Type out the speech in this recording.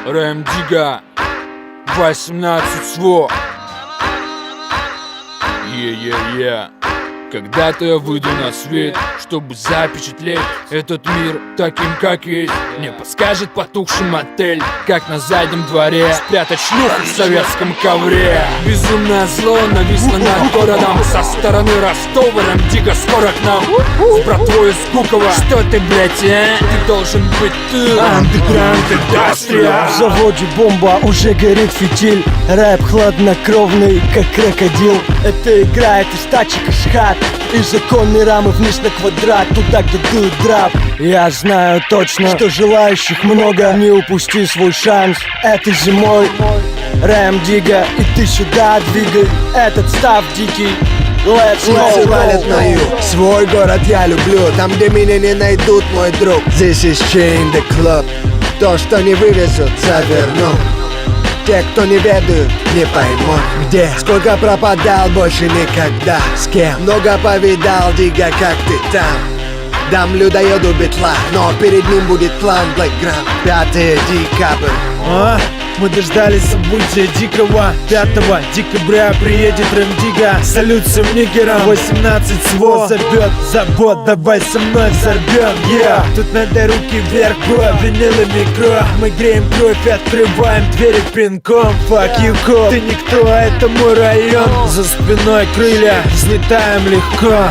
Рэм Дига 18 СВО. Е-е-е. Когда-то я выйду на свет, чтобы запечатлеть этот мир таким, как есть. Мне подскажет потухший мотель, как на заднем дворе спрятать шлюху в советском ковре. Безумное зло нависло над городом со стороны Ростова. Рэм Дига скоро к нам с братвой из Гукова. Что ты, блять, а? Ты должен быть ты. Underground Industrial. В заводе бомба, уже горит фитиль. Рэп хладнокровный, как крокодил. Это играет из тачек и шхат, и законные рамы вниз на квадрат, туда, где дует драп. Я знаю точно, что желающих много. Не упусти свой шанс этой зимой. Рэм Дига, и ты сюда двигай этот став дикий. Let's go, валят на юг. Свой город я люблю, там, где меня не найдут, мой друг. This is chain the club. То, что не вывезут, заверну. Те, кто не ведают, не поймут где. Сколько пропадал, больше никогда. С кем? Много повидал, Дига, как ты там. Дам людоеду битла, но перед ним будет план Blackground. 5 декабрь. Мы дождались события дикого. 5 декабря приедет Рэм Дига. Салют всем нигерам. 18 СВО забьет завод. Давай со мной взорвем, yeah. Тут надо руки вверх, бро, винилами кровь. Мы греем кровь и открываем двери пинком. Fuck you, cop. Ты никто, это мой район. За спиной крылья, взлетаем легко.